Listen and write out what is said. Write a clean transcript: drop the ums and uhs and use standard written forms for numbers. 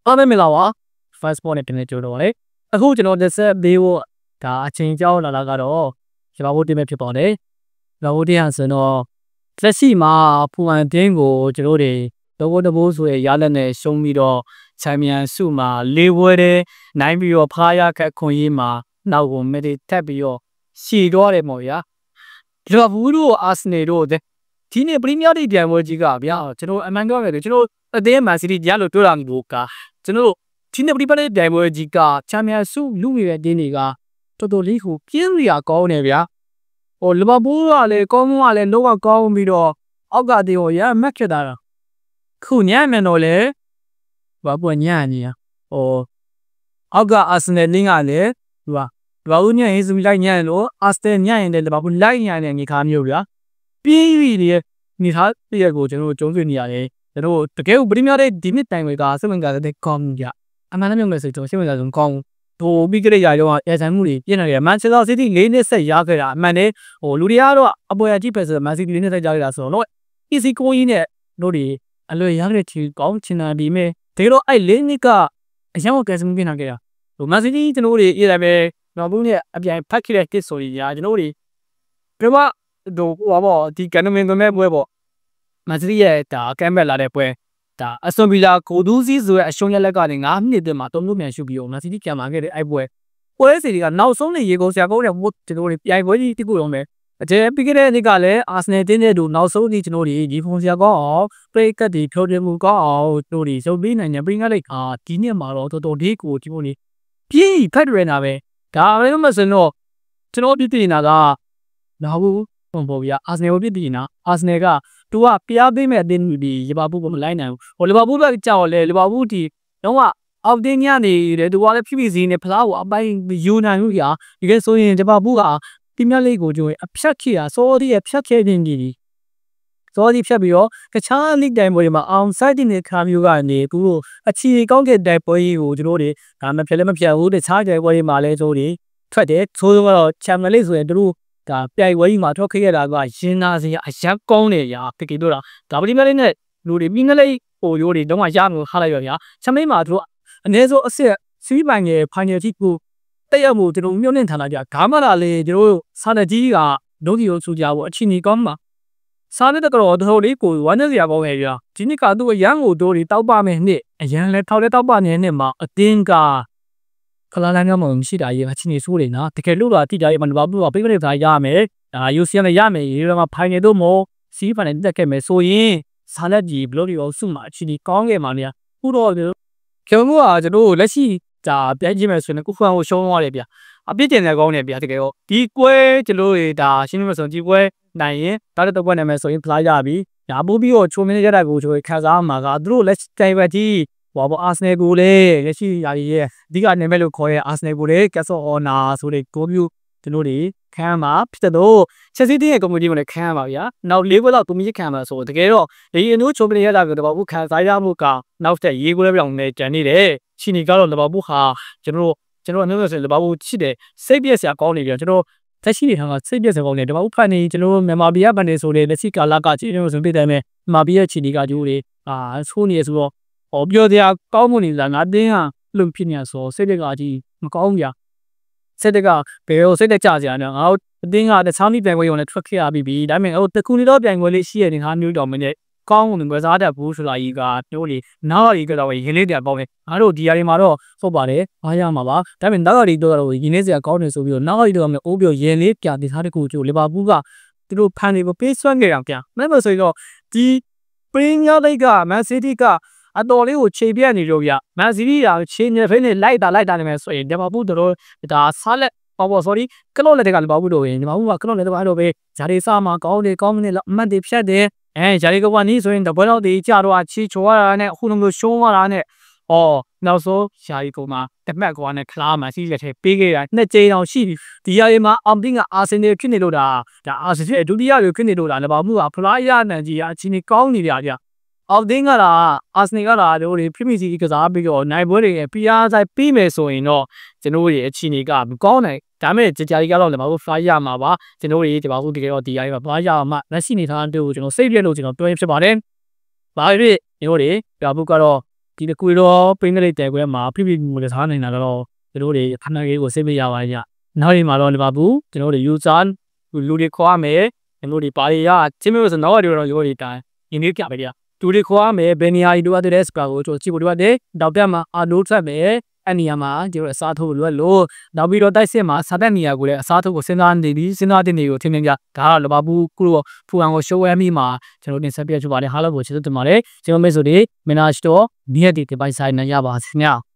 အားမင်္ဂလာပါ first point နဲ့တင်နေကြတော့လေအခုကျွန်တော်တစ်ဆက်ပေးဖို့ဒါအချိန်ကြောင်းလာတာကတော့ကျွန်တော်တို့တင်မဲ့ဖြစ်ပါတယ်ကျွန်တော်တို့တရားဆိုတော့လက်ရှိမှာဖူအန်တင်းကိုကျွန်တော်တွေတော့တဘိုးဆိုရရလက်နဲ့ရှုံးပြီးတော့ချန်ပီယံစုမှာ၄ဝဲတဲ့နိုင်ပြီးတော့ဖားရခက်ခွန်ရေးမှာနောက်ကိုမက်ဒီထပ်ပြီးတော့ရှည်တော့တယ်ပေါ့ဗျာလီဗာပူးတို့အာဆင်နယ်တို့ဒီနေ့ပရီးမီးယားလိပြိုင်ပွဲကြီးကဗျာကျွန်တော်အမှန်ပြောရမယ်ကျွန်တော်အသင်းမန်စီးတီးရလို့တွေ့လာမျိုးကကျွန်တော်ဒီနေ့ပရီးမီးယားလိပြိုင်ပွဲကြီးကချန်ပီယံစုလူငယ်တဲ့တင်းတွေကတော်တော်လေးကိုပြင်းစရာကောင်းနေဗျာဟိုလီဗာပူးကလည်းကောင်းကလည်းလောကကောင်းပြီးတော့အောက်ကတေးကိုရမက်ခဲ့တာခုညံ့မြန်တော့လေဘာပွညံ့နေရဟိုအောက်ကအာဆင်နယ်လင်းကလည်းသူကလီဗာပူးညံ့ရေးစုလိုက်ညံ့လို့အာဆင်နယ်ညံ့ရင်လည်းလီဗာပူးလိုက်ညံ့တဲ့ငေခါမျိုးဗျာပြေးပြီးနေနေသားတရက်ကိုကျွန်တော်တို့ကျုံးတွေ့နေရတယ်ကျွန်တော်တကယ်ကိုပရီးမီးယားတဲ့ဒီနှစ်တိုင်တွေကစဝင်ကတဲ့ကောင်းကြအမှန်တမ်းပြောမယ်ဆိုတော့စဝင်ကဆုံးကောင်းဟိုပြီးကြတဲ့ຢာရောအဲဆိုင်မှုတွေပြည့်နေတယ်မန်ချက်စတာစီးတီး၄နှစ်ဆက်ရခဲ့တာအမှန်နဲ့ဟိုလူတွေကတော့အပေါ်အကြည့်ပဲဆိုတော့မန်စီးတီး၄နှစ်ဆက်ရခဲ့တာဆိုတော့ easy ကိုကြီးနဲ့တို့တွေအလွယ်ရခဲ့တဲ့ချီကောင်းချင်တာဒီမဲ့တကယ်တော့အဲ့၄နှစ်ကအရင်ကကဲစမှုပြနေခဲ့တာဟိုမန်စီးတီးကျွန်တော်တို့အေးတယ်ပဲနောက်ဘူးနဲ့အပြိုင်ဖတ်ခဲ့တဲ့တစ်ဆိုရင်ကျွန်တော်တို့ပြမတို့ဟိုပေါ့ဒီကန်နမင်သွင်းမဲ့ပွဲပေါ့မန်စီးတီးရဲ့ဒါကမ်ဘက်လာတဲ့ပွဲဒါအဆွန်ဗီလာကိုဒူးစီဆိုတဲ့အရှုံးရက်လက်ကနေ9မိနစ်တည်းမှာ3လို့မြန်ရှုပြီးတော့မန်စီးတီးပြန်လာခဲ့တဲ့အဲ့ပွဲစီတွေကနောက်ဆုံးနေရေကုန်ဆရာကောင်းတဲ့ကျွန်တော်တို့ပြိုင်ပွဲကြီးတိကျတော့မယ်အကျဲပြီးခဲ့တဲ့နေ့ကလည်းအာဆင်နယ်တင်းတဲ့တို့နောက်ဆုံးနေ့ကျွန်တော်တို့ဒီဖုန်ဆရာကောင်းအောင်ပရိကတ်တွေဖြိုးပြမှုကောင်းအောင်တို့တွေရုပ်ပြီးနိုင်တဲ့ပရိငတ်လိုက်ဒီနှစ်မှာတော့တော်တော်လေးကိုဒီပုံလေးပြင်းဖက်ရနာပဲဒါလည်းမစင်တော့ကျွန်တော်ပြည့်တည်နေတာကလာဘူးပုံပေါ်ပြအာဆင်နယ်ကိုပြည့်တည်နေတာအာဆင်နယ်ကသူကပြားပေးမဲ့အတင်းဒီလီဗာပူးကမလိုက်နိုင်ဘူးဟိုလီဗာပူးကကြောက်လေလီဗာပူးဒီတော့အောက်တင်းညနေတယ်သူကလည်းဖြည်းဖြည်းစီနဲ့ဖလားကိုအပိုင်းယူနိုင်ဘူးကြာဒီကဲဆိုရင်လီဗာပူးကပီမီးယားလိကိုကျိုးအဖြတ်ခေတာစောဒီရဲ့ဖြတ်ခဲခြင်းကြီးစောဒီဖြတ်ပြီးတော့တခြားလိတိုင်ပွဲတွေမှာအောင်ဆိုင်တင်တဲ့ခါမျိုးကနေသူတို့အခြေကောင်းတဲ့တိုင်ပွဲကြီးကိုတို့တွေဒါမဖြတ်လည်းမဖြတ်ဘူးတခြားတိုင်ပွဲတွေမှာလည်းတို့တွေထွက်တယ်ဆိုတော့ချန်ပီယံလိဆိုရင်တို့ဒါပြိုင်ပွဲကြီးမှာထွက်ခဲ့ရတာကရင်နာစရာအရက်ကောင်းနေရတကယ်တော့ဒါပလီမလေးနဲ့လူတွေပြီးငလေးဟိုရိုးတွေတော့ရမျိုးခါလိုက်ရဗျာချမ်းမင်းမှာတို့အနည်းဆုံးအစ်စီးပိုင်ငယ်ဖိုင်နယ်ထိကိုတက်ရမှုတို့မြို့နဲ့ဌာနကြဂါမလာလေတို့စာနယ်ကြီးကဒုတိယဆူကြဖို့အချင်းကြီးကောင်းမှာစာနယ်တကတော့တို့လေးကိုဝမ်းနေစရာကောင်းနေဗျာဒီနှစ်ကသူ့အရန်ကိုတို့တွေတောက်ပမယ်နှစ်အရန်လဲထောက်လဲတောက်ပနေတဲ့နှစ်မှာအတင်းကခလာလန်းကမှမရှိတာရေအချင်းကြီးဆိုးနေနော်တကယ်လို့တော့တိကျရေးမှာဘာလို့ပိတ်ပိတ်ထားရမယ်ဒါယူစီနဲ့ရမယ်ရေမှာဖိုင်နယ်တို့မို့စီးဖိုင်နယ်တက်ခဲ့မယ်ဆိုရင်စာလက်ကြီးဘလို့ဒီအောင်စုမှာအချင်းကြီးကောင်းခဲ့မှာနေခုတော့ကျောင်းကကျွန်တော်လက်ရှိဒါပြိုင်ကြည့်မယ်ဆိုရင်ကုဖန်ကိုရှုံးသွားတယ်ဗျအပြစ်တင်တဲ့ကောင်းတယ်ဗျတကယ်တော့ဒီကွဲကျွန်တော်တွေဒါရှင်းလို့ဆိုဒီကွဲနိုင်ရင်တားတဲ့ကွဲနိုင်မယ်ဆိုရင်ဖလားရပြီညာပို့ပြီးတော့ချိုးမင်းရတဲ့ကိုချိုးခံစားမှာကသူတို့လက်တိုင်ဘက်ကြီးဟောပေါ့အာဆင်နယ်ကိုလေလက်ရှိယာရီရဲ့အဓိကနေမဲ့လို့ခေါ်ရဲအာဆင်နယ်ကိုလေကက်ဆော့အော်နာဆိုတဲ့ကိုမျိုးကျွန်တော်တွေခံမှာဖြစ်တော့ချက်စီတင်းရဲ့ကွန်မြူနတီကိုလည်းခံပါဗျာနောက်၄ဘက်လောက်ကွန်မြူနတီခံမှာဆိုတကယ်တော့ဒီအနိုးချိုးမင်းရတာကတော့ဘူးခံစားရမှုကနောက်တဲ့ရေးကိုလည်းပြောင်းနေကြနေတယ်ချီနီကတော့လဘာဘူးဟာကျွန်တော်အမျိုးမျိုးဆိုလဘာဘူးချစ်တယ်စိတ်ပြည့်စရာကောင်းနေပြန်ကျွန်တော်သက်ရှိနေတာကစိတ်ပြည့်စရာကောင်းနေတယ်လဘာဘူးဖန်နေကျွန်တော်မြန်မာပြည်ကဗန်နေဆိုလေလက်ရှိကာလကချီနေဆိုပြတဲ့မဲ့မြန်မာပြည်ရဲ့ချီနီကကျိုးတွေဆိုးနေဆိုတော့ဟောပြောတရားကောင်းမှုနေလားငါတင်းဟာလုံဖြစ်နေဆိုစိတ်တက်ကကြီးမကောင်းကြစိတ်တက်ကဘယ်လိုစိတ်တက်ကြစရာလဲငါတို့အတင်းကတခြားမိပြိုင်ပွဲရုံနဲ့ထွက်ခဲ့ရပြီဒါပေမဲ့ဟိုတခုနေတော့ပြိုင်ပွဲလေးရှိရတဲ့ငါမျိုးတော်မင်းနဲ့ကောင်းဝင်စားတတ်ဘူးဆိုတာကြီးကတို့လေနောက်ရီကတော့ရင်းလေးတရားပေါင်းတယ်ငါတို့ဒီຢာတွေမှာတော့ဟုတ်ပါတယ်အားရမှာပါဒါပေမဲ့နောက်ရီတော့ရင်းလေးစရာကောင်းနေဆိုပြီးတော့နောက်ရီတော့အိုးပြောရင်းလေးပြတင်ထားတဲ့ကိုကျိုးလီဗာပူးကသူတို့ဖန်တွေကိုပေးစွမ်းခဲ့အောင်ပြန်မဟုတ်ဆိုရင်တော့ဒီပရင်းများလိုက်ကမန်စီးတီးကအတော်လေးကိုခြေပြက်နေလို့ဗျမန်စီးတီးကခြေနေဖိနေလိုက်တာနေမယ်ဆိုရင်လီဗာပူးတို့ဒါစားလက်sorry ကလော့လက်တက်ကလီဗာပူးတို့ရင်လီဗာပူးကကလော့လက်တက်တော့ပဲဂျာရီစာမှာကောင်းနေအမှတ်တွေဖြတ်တယ်ဂျာရီကဝနီဆိုရင်တပွဲတော့ဒီကြတော့ချီချိုရတာနဲ့အခုလိုမျိုးရှုံးသွားတာနဲ့နောက်ဆုံးဂျာရီကမှာတမက်ကွာနဲ့ခလားမှစီးလက်ထဲပေးခဲ့တာနှစ်ကြိမ်အောင်ရှိပြီဒီယာရီမှာအောင်တင်းကအာဆင်နယ်ဖြစ်နေလို့ဒါအာဆင်နယ်ဒုတိယလိုဖြစ်နေလို့ဒါလဘာမှုကဖလားရနန်ကြီးအချင်းကြီးကောင်းနေကြဗျအောင်တင်းကလာအာဆင်နယ်ကလာတို့ဖီမီစီကစားပြီးတော့နိုင်ပွဲတွေပီအားဆိုင်ပြီးမယ်ဆိုရင်တော့ကျွန်တော်ရဲ့အချင်းကြီးကမကောင်းနိုင်ဒါမဲ့ကြာကြီးကတော့လည်းမဟုတ်ဖလားရမှာပါကျွန်တော်ဒီပါဘူးတကယ်တော့ဒီယာရီမှာဖလားရမှာလက်ရှိနေထားတဲ့ကိုကျွန်တော်စိတ်ပြည့်လို့ကျွန်တော်ပြောရဖြစ်ပါတယ်။ဘာဖြစ်မျိုးတွေပြဘူးကတော့ ဒီတစ်ခုတော့ပင်းကလေးတဲခွဲမှာဖိဖိမှုလည်းစားနေတာတော့ကျွန်တော်တို့ခဏလေးကိုစိတ်မရပါဘူးညနောက်ဒီမှာတော့လီဗာပူးကျွန်တော်တို့ user လူတွေခေါ်ရမယ်ကျွန်တော်တို့ပါရီကချင်းမျိုးဆိုတော့ရောရိုးတွေတိုင်းရင်းနှီးကြပဲဗျာလူတွေခေါ်ရမယ်ဘယ်နေရာကြီးတို့တဲ့စပါကိုကျွန်တော်ကြည့်ဖို့တို့တဲ့တောက်တက်မှာအာနိုးထွက်မယ်အဲ့နေရာမှာကျွန်တော်အစားထိုးလို့လို့နောက်ပြီးတော့တိုက်စစ်မှာစားတဲ့နေရာကိုလည်းအစားထိုးကိုစဉ်းစားနေပြီးစဉ်းစားတဲ့နေကိုထင်မြင်ကြဒါကလီဗာပူးခုတော့ဖူအောင်ကို show ရမိမှာကျွန်တော်တင်ဆက်ပြချင်ပါတယ်ဟာလို့ကိုကျေးဇူးတင်ပါတယ်ကျွန်တော်မိတ်ဆွေတွေမင်နာစတော့ဒီရက်ဒီပိုင်ဆိုင်နိုင်ရပါစေခင်ဗျာ